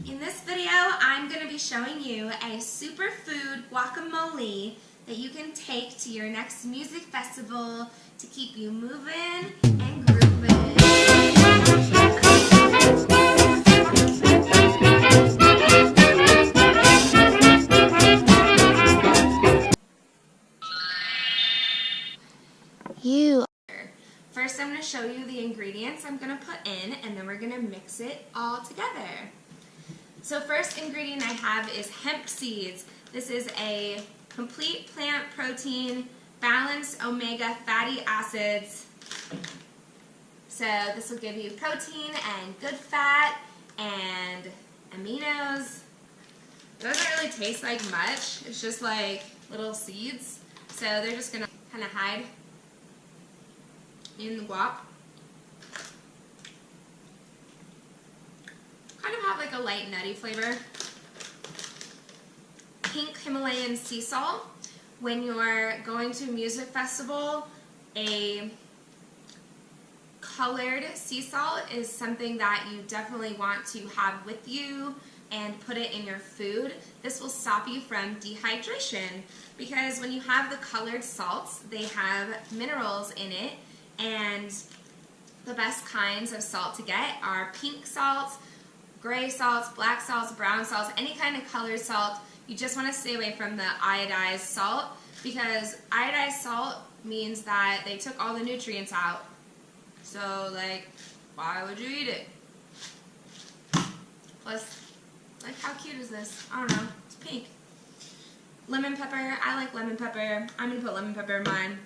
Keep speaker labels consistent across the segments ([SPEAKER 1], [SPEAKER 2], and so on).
[SPEAKER 1] In this video, I'm going to be showing you a superfood guacamole that you can take to your next music festival to keep you moving and grooving. First, I'm going to show you the ingredients I'm going to put in, and then we're going to mix it all together. So first ingredient I have is hemp seeds. This is a complete plant protein, balanced omega fatty acids. So this will give you protein and good fat and aminos. It doesn't really taste like much. It's just like little seeds. So they're just going to kind of hide in the guac. Kind of have like a light nutty flavor. Pink Himalayan sea salt. When you're going to a music festival, a colored sea salt is something that you definitely want to have with you and put it in your food. This will stop you from dehydration because when you have the colored salts, they have minerals in it, and the best kinds of salt to get are pink salts, gray salts, black salts, brown salts, any kind of colored salt. You just want to stay away from the iodized salt because iodized salt means that they took all the nutrients out. So, like, why would you eat it? Plus, like, how cute is this? I don't know. It's pink. Lemon pepper. I like lemon pepper. I'm going to put lemon pepper in mine.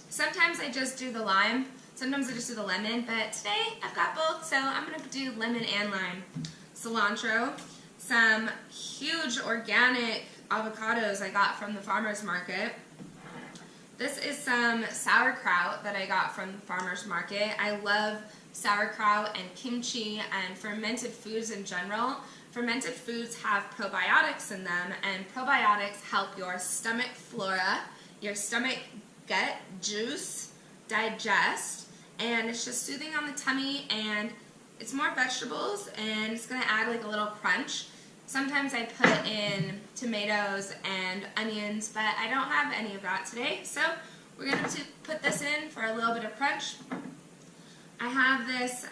[SPEAKER 1] Sometimes I just do the lime. Sometimes I just do the lemon, but today I've got both, so I'm going to do lemon and lime. Cilantro, some huge organic avocados I got from the farmer's market. This is some sauerkraut that I got from the farmer's market. I love sauerkraut and kimchi and fermented foods in general. Fermented foods have probiotics in them, and probiotics help your stomach flora, your stomach gut juice digest, and it's just soothing on the tummy, and it's more vegetables, and it's going to add like a little crunch. Sometimes I put in tomatoes and onions, but I don't have any of that today, so we're going to put this in for a little bit of crunch. I have this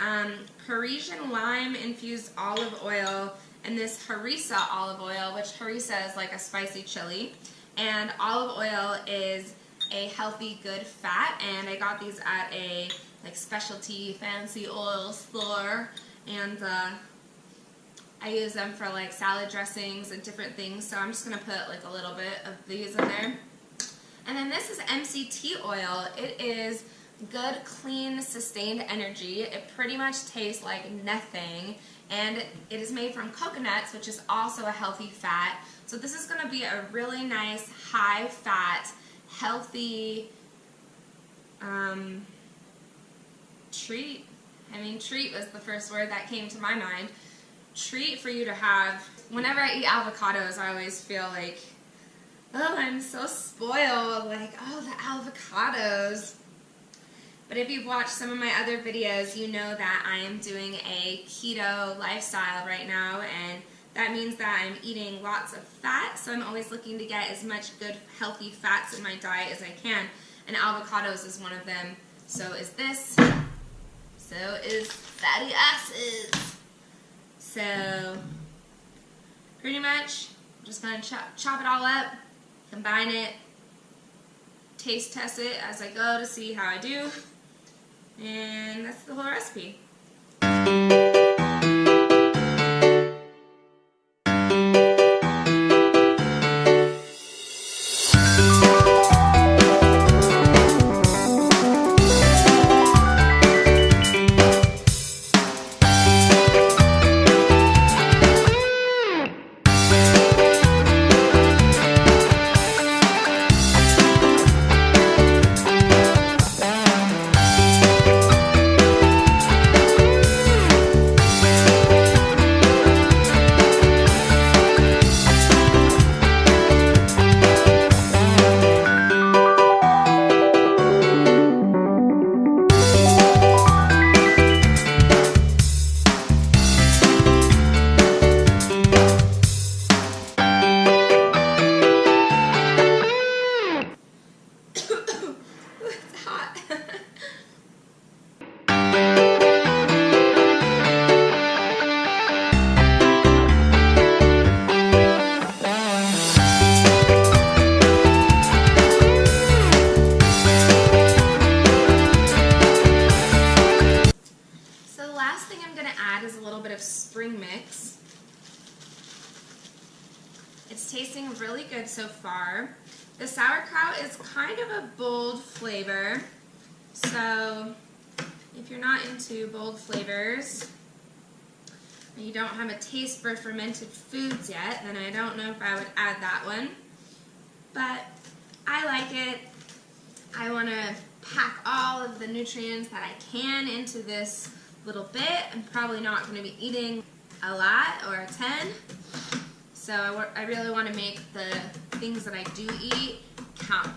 [SPEAKER 1] Parisian lime infused olive oil and this harissa olive oil, which harissa is like a spicy chili, and olive oil is a healthy good fat, and I got these at a like specialty fancy oil store, and I use them for like salad dressings and different things, so I'm just going to put like a little bit of these in there. And then this is MCT oil. It is good, clean, sustained energy. It pretty much tastes like nothing, and it is made from coconuts, which is also a healthy fat. So this is going to be a really nice high fat healthy treat. I mean, treat was the first word that came to my mind. Treat for you to have. Whenever I eat avocados, I always feel like, oh, I'm so spoiled. Like, oh, the avocados. But if you've watched some of my other videos, you know that I am doing a keto lifestyle right now, and that means that I'm eating lots of fat, so I'm always looking to get as much good, healthy fats in my diet as I can, and avocados is one of them. So is this. So is fatty acids. So pretty much I'm just going to chop it all up, combine it, taste test it as I go to see how I do, and that's the whole recipe. mix. It's tasting really good so far. The sauerkraut is kind of a bold flavor, so if you're not into bold flavors, and you don't have a taste for fermented foods yet, then I don't know if I would add that one. But I like it. I want to pack all of the nutrients that I can into this little bit. I'm probably not going to be eating a lot or a 10. So I really want to make the things that I do eat count.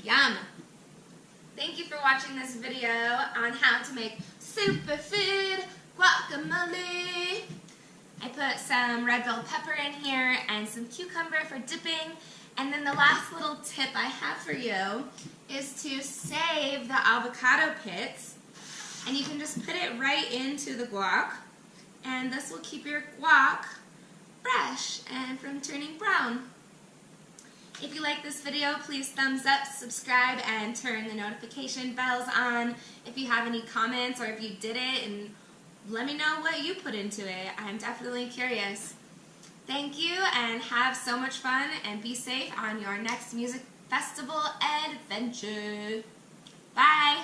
[SPEAKER 1] Yum! Thank you for watching this video on how to make Superfood Guacamole. I put some red bell pepper in here and some cucumber for dipping. And then the last little tip I have for you is to save the avocado pits. And you can just put it right into the guac. And this will keep your guac fresh and from turning brown. If you like this video, please thumbs up, subscribe, and turn the notification bells on. If you have any comments or if you did it, and let me know what you put into it. I'm definitely curious. Thank you, and have so much fun, and be safe on your next music festival adventure. Bye!